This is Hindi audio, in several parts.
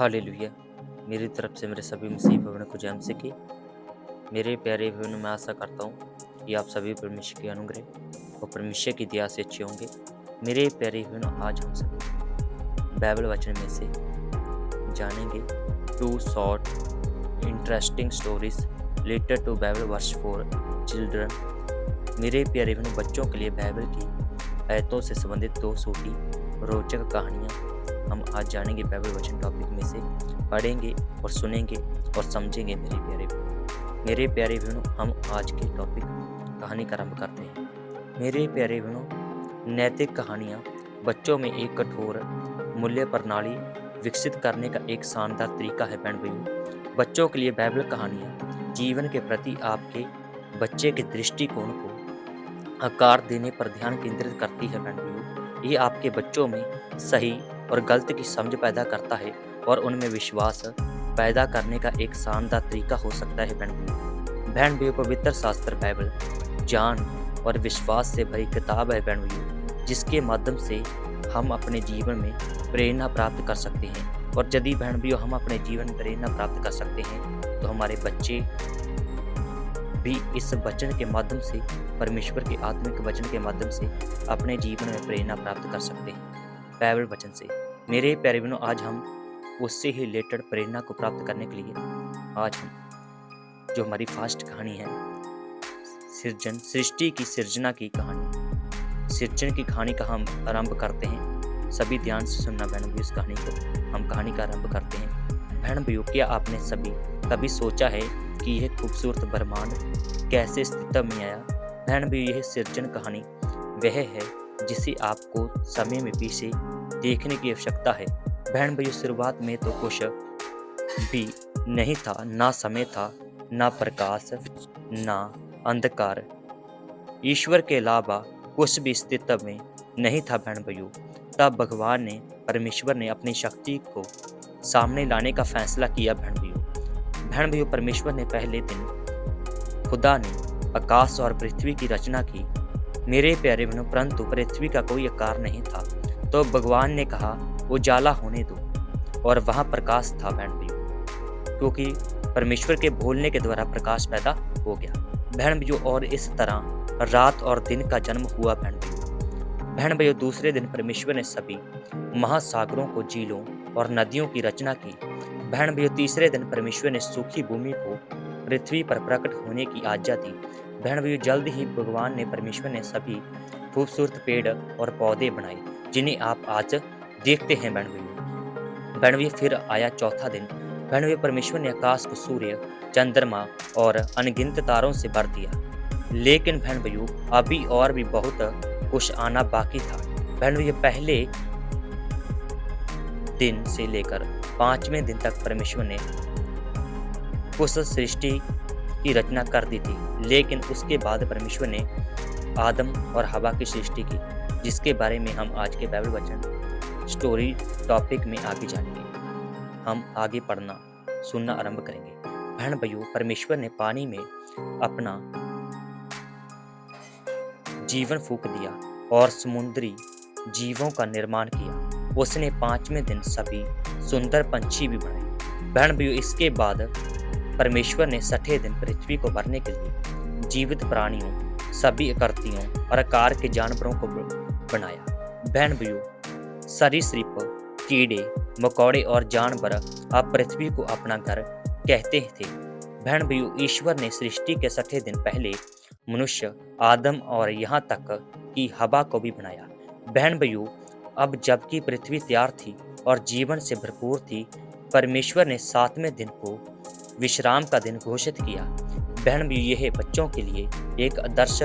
हालेलुया! मेरी तरफ से मेरे सभी मसीह भाइयों को जय मसीह की। मेरे प्यारे भाइयों, मैं आशा करता हूँ कि आप सभी परमेश्वर के अनुग्रह और परमेश्वर की दया से अच्छे होंगे। मेरे प्यारे भाइयों, आज हम सभी बाइबल वचन में से जानेंगे 2 short interesting stories related to Bible verse for children. मेरे प्यारे भाइयों, बच्चों के लिए बाइबल की आयतों से संबंधित 2 छोटी रोचक कहानियाँ हम आज जानेंगे। बाइबल वचन टॉपिक में से पढ़ेंगे और सुनेंगे और समझेंगे। मेरे प्यारे भाइयों, हम आज के टॉपिक कहानी का आरंभ करते हैं। मेरे प्यारे भाइयों, नैतिक कहानियाँ बच्चों में एक कठोर मूल्य प्रणाली विकसित करने का एक शानदार तरीका है। बहन भाइयों, बच्चों के लिए बाइबल कहानियाँ जीवन के प्रति आपके बच्चे के दृष्टिकोण को आकार देने पर ध्यान केंद्रित करती है। बहन भाइयों, ये आपके बच्चों में सही और गलत की समझ पैदा करता है और उनमें विश्वास पैदा करने का एक शानदार तरीका हो सकता है। बहन भाइयों, पवित्र शास्त्र बाइबल ज्ञान और विश्वास से भरी किताब है। बहन भाइयों, जिसके माध्यम से हम अपने जीवन में प्रेरणा प्राप्त कर सकते हैं। और यदि बहन भाइयों हम अपने जीवन में प्रेरणा प्राप्त कर सकते हैं तो हमारे बच्चे भी इस वचन के माध्यम से, परमेश्वर के आत्मिक वचन के माध्यम से अपने जीवन में प्रेरणा प्राप्त कर सकते हैं बाइबल वचन से। मेरे प्यारे बहनों, आज हम उससे ही रिलेटेड प्रेरणा को प्राप्त करने के लिए आज हम जो हमारी फर्स्ट कहानी है, सृष्टि की सृजना की कहानी, सृजन की कहानी का हम आरंभ करते हैं। सभी ध्यान से सुनना बहन भाई, इस कहानी को हम कहानी का आरंभ करते हैं। बहन भाइयों, क्या आपने सभी कभी सोचा है कि यह खूबसूरत ब्रह्मांड कैसे अस्तित्व में आया? बहन भाइयों, यह सृजन कहानी वह है जिसे आपको समय में पीछे देखने की आवश्यकता है। बहन भाइयों, शुरुआत में तो कुछ भी नहीं था, ना समय था, ना प्रकाश, ना अंधकार। ईश्वर के अलावा कुछ भी अस्तित्व में नहीं था। बहन भाइयों, तब भगवान ने, परमेश्वर ने अपनी शक्ति को सामने लाने का फैसला किया। बहन भाइयों, परमेश्वर ने पहले दिन खुदा ने आकाश और पृथ्वी की रचना की। मेरे प्यारे बहनों, परंतु पृथ्वी का कोई आकार नहीं था, तो भगवान ने कहा उजाला होने दो, और वहां प्रकाश था। बहन भाइयों, क्योंकि परमेश्वर के बोलने के द्वारा प्रकाश पैदा हो गया। बहन भाइयों, और इस तरह रात और दिन का जन्म हुआ। बहन भाइयों, दूसरे दिन परमेश्वर ने सभी महासागरों को, झीलों और नदियों की रचना की। बहन भाइयों, तीसरे दिन परमेश्वर ने सूखी भूमि को पृथ्वी पर प्रकट होने की आज्ञा दी। बहन भाइयों, जल्द ही भगवान ने, परमेश्वर ने सभी खूबसूरत पेड़ और पौधे बनाए जिन्हें आप आज देखते हैं। बहन भाइयों, फिर आया चौथा दिन। बहन भाइयों, परमेश्वर ने आकाश को सूर्य, चंद्रमा और अनगिनत तारों से भर दिया। लेकिन बहन भाइयों, अभी और भी बहुत कुछ आना बाकी था। बहन भाइयों, पहले दिन से लेकर 5वें दिन तक परमेश्वर ने उस सृष्टि की रचना कर दी थी। लेकिन उसके बाद परमेश्वर ने आदम और हवा की सृष्टि की, जिसके बारे में हम आज के बाइबल वचन स्टोरी टॉपिक में आगे जानेंगे। हम आगे पढ़ना सुनना आरंभ करेंगे। बहन भाइयों, परमेश्वर ने पानी में अपना जीवन फूंक दिया और समुद्री जीवों का निर्माण किया। उसने 5वें दिन सभी सुंदर पंछी भी बनाए। बहन भाइयों, इसके बाद परमेश्वर ने 6ठे दिन पृथ्वी को भरने के लिए जीवित प्राणियों, सभी आकृतियों और आकार के जानवरों को बनाया। बहन भाइयों, सरीसृप, कीड़े मकोड़े और जानवर अब पृथ्वी को अपना घर कहते थे। बहन भाइयों, ईश्वर ने सृष्टि के 6ठे दिन पहले मनुष्य, आदम और यहाँ तक कि हवा को भी बनाया। बहन भाइयों, अब जबकि पृथ्वी तैयार थी और जीवन से भरपूर थी, परमेश्वर ने 7वें दिन को विश्राम का दिन घोषित किया। बहन भाइयों, यह बच्चों के लिए एक आदर्श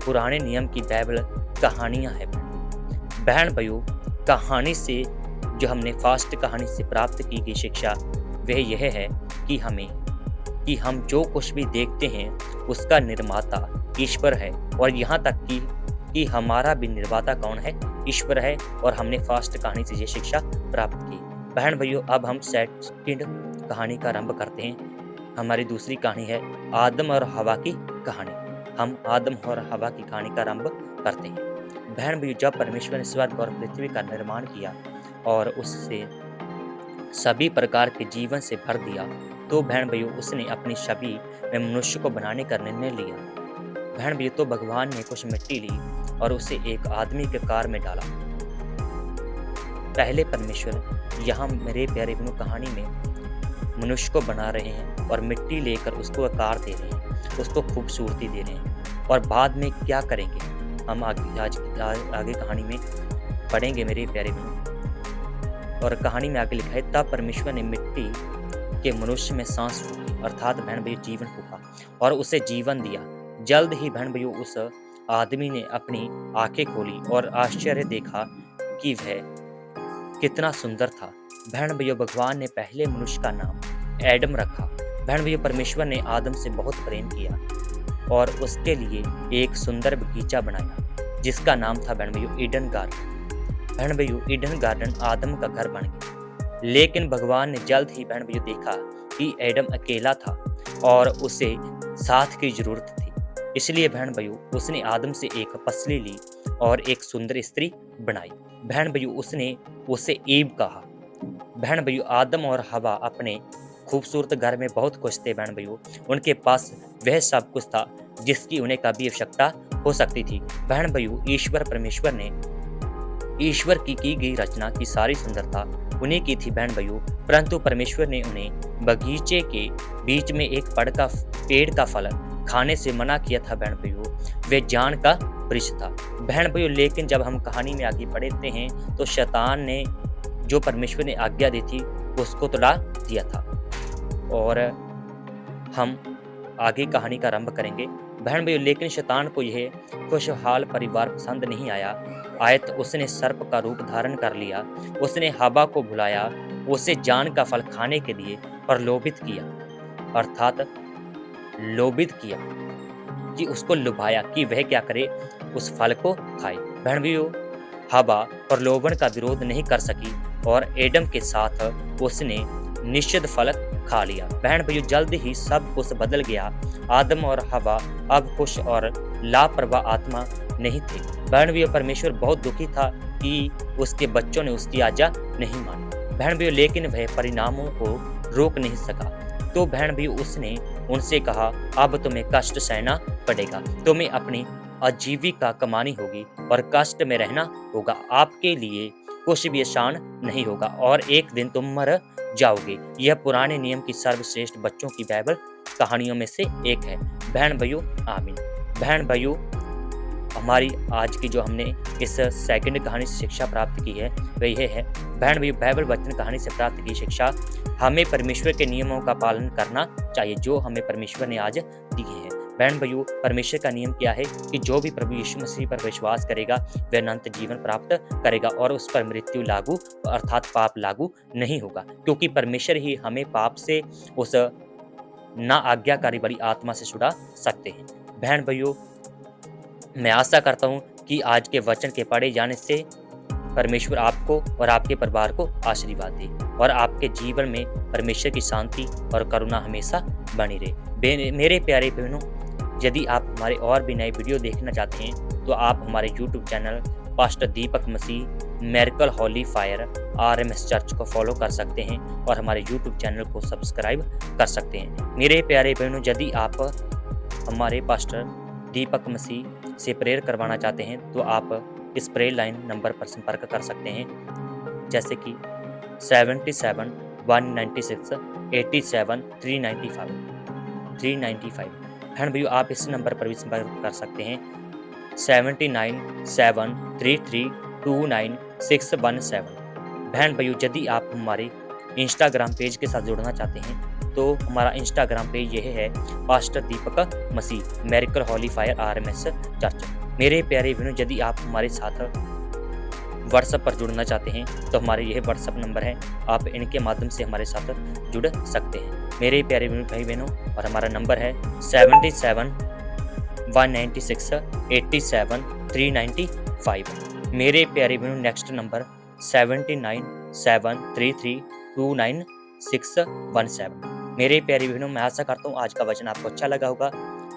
पुराने नियम की बाइबल कहानियां हैं। बहन भाइयों, कहानी से जो हमने फर्स्ट कहानी से प्राप्त की गई शिक्षा वह यह है कि हम जो कुछ भी देखते हैं उसका निर्माता ईश्वर है, और यहाँ तक कि हमारा भी निर्माता कौन है? ईश्वर है। और हमने फर्स्ट कहानी से ये शिक्षा प्राप्त की। बहन भाइयों, अब हम सेकंड कहानी का आरंभ करते हैं। हमारी दूसरी कहानी है आदम और हवा की कहानी। हम आदम और हवा की कहानी का आरंभ करते हैं। बहन भाइयों, जब परमेश्वर ने स्वर्ग और पृथ्वी का निर्माण किया और उससे सभी प्रकार के जीवन से भर दिया, तो बहन भैया उसने अपनी छवि में मनुष्य को बनाने का निर्णय लिया। बहन भैया तो भगवान ने कुछ मिट्टी ली और उसे एक आदमी के कार में डाला। पहले परमेश्वर यहाँ मेरे प्यारे बहनों कहानी में मनुष्य को बना रहे हैं और मिट्टी लेकर उसको आकार दे रहे हैं, उसको खूबसूरती दे रहे हैं। और बाद में क्या करेंगे हम आगे कहानी में पढ़ेंगे मेरे प्यारे बहनों। और कहानी में आगे लिखा है, तब परमेश्वर ने मिट्टी के मनुष्य में सांस फूकी, अर्थात बहन भैया जीवन फूका और उसे जीवन दिया। जल्द ही बहन भैया उस आदमी ने अपनी आंखें खोली और आश्चर्य देखा कि वह कितना सुंदर था। बहन भैया भगवान ने पहले मनुष्य का नाम एडम रखा। बहन भैया परमेश्वर ने आदम से बहुत प्रेम किया और उसके लिए एक सुंदर बगीचा बनाया जिसका नाम था बहन भैया ईडन गार्डन। बहन भैया ईडन गार्डन आदम का घर बन गया। लेकिन भगवान ने जल्द ही बहन भैया देखा कि एडम अकेला था और उसे साथ की जरूरत थी। इसलिए बहन भैया उसने आदम से एक पसली ली और एक सुंदर स्त्री बनाई। बहन भैया उसने उसे ईव कहा। बहन भैया आदम और हवा अपने खूबसूरत घर में बहुत खुश थे। बहन भैया उनके पास वह सब कुछ था जिसकी उन्हें कभी आवश्यकता हो सकती थी। बहन भैया ईश्वर परमेश्वर ने ईश्वर की गई रचना की सारी सुंदरता उन्हें की थी बहन भैया, परंतु परमेश्वर ने उन्हें बगीचे के बीच में एक पेड़ का फल खाने से मना किया था। बहन भैया वे जान का वृक्ष था। बहन भैया लेकिन जब हम कहानी में आगे बढ़ते हैं तो शैतान ने जो परमेश्वर ने आज्ञा दी थी उसको तोड़ा दिया था। और हम आगे कहानी का आरंभ करेंगे। बहन भैया लेकिन शैतान को यह खुशहाल परिवार पसंद नहीं आया तो उसने सर्प का रूप धारण कर लिया। उसने हवा को बुलाया, उसे जान का फल खाने के लिए प्रलोभित किया, अर्थात लोभित किया कि उसको लुभाया कि वह क्या करे, उस फल को खाए। बहन भैया हवा प्रलोभन का विरोध नहीं कर सकी और एडम के साथ उसने निश्चित फल खा लिया। बहन भैया जल्द ही सब कुछ बदल गया। आदम और हवा अब खुश और लापरवाह आत्मा नहीं थे। बहन भैया परमेश्वर बहुत दुखी था कि उसके बच्चों ने उसकी आज्ञा नहीं मानी। बहन भैया लेकिन वह परिणामों को रोक नहीं सका। तो बहन भैया उसने उनसे कहा, अब तुम्हें कष्ट सहना पड़ेगा, तुम्हें अपनी आजीविका कमानी होगी और कष्ट में रहना होगा। आपके लिए कुछ भी आसान नहीं होगा और एक दिन तुम मर जाओगे। यह पुराने नियम की सर्वश्रेष्ठ बच्चों की बाइबल कहानियों में से एक है। बहन भाइयों आमीन। बहन भाइयों हमारी आज की जो हमने इस सेकंड कहानी से शिक्षा प्राप्त की है वह यह है। बहन भाइयों बाइबल वचन कहानी से प्राप्त की शिक्षा, हमें परमेश्वर के नियमों का पालन करना चाहिए जो हमें परमेश्वर ने आज दिए हैं। बहन भाइयों परमेश्वर का नियम क्या है कि जो भी प्रभु यीशु मसीह पर विश्वास करेगा वह अनंत जीवन प्राप्त करेगा और उस पर मृत्यु लागू अर्थात पाप लागू नहीं होगा, क्योंकि परमेश्वर ही हमें पाप से उस ना आज्ञाकारी बड़ी आत्मा से छुड़ा सकते हैं। बहन भाइयों मैं आशा करता हूँ कि आज के वचन के पढ़े जाने से परमेश्वर आपको और आपके परिवार को आशीर्वाद दे और आपके जीवन में परमेश्वर की शांति और करुणा हमेशा बनी रहे। मेरे प्यारे बहनों, यदि आप हमारे और भी नए वीडियो देखना चाहते हैं तो आप हमारे YouTube channel pastor Deepak Masih miracle holy fire RMS church को फॉलो कर सकते हैं और हमारे YouTube चैनल को सब्सक्राइब कर सकते हैं। मेरे प्यारे बहनों, यदि आप हमारे पास्टर दीपक मसीह से प्रेयर करवाना चाहते हैं तो आप इस प्रेयर लाइन नंबर पर संपर्क कर सकते हैं, जैसे कि 77 196 87 395। बहन भैया आप इस नंबर पर भी संपर्क कर सकते हैं 79 733 29 617। बहन भैया यदि आप हमारे इंस्टाग्राम पेज के साथ जुड़ना चाहते हैं तो हमारा इंस्टाग्राम पेज यह है pastor Deepak Masih miracle holy fire RMS church. मेरे प्यारे बहनों, यदि आप हमारे साथ व्हाट्सएप पर जुड़ना चाहते हैं तो हमारे यह व्हाट्सएप नंबर है, आप इनके माध्यम से हमारे साथ जुड़ सकते हैं। मेरे प्यारे भाई बहनों, और हमारा नंबर है 77 196 87 395। मेरे प्यारे बहनों नेक्स्ट नंबर 79 733 29 617। मेरे प्यारे बहनों मैं आशा करता हूँ आज का वचन आपको अच्छा लगा होगा।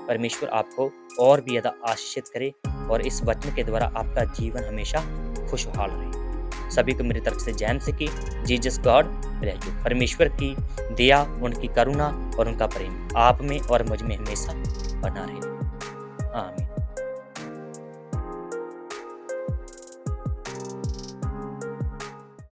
परमेश्वर आपको और भी ज़्यादा आशीषित करे और इस वचन के द्वारा आपका जीवन हमेशा खुशहाल रहे। सभी को मेरी तरफ से जय मसीह की। Jesus God bless you. परमेश्वर की दया, उनकी करुणा और उनका प्रेम आप में और मुझ में हमेशा बना रहे। आमीन।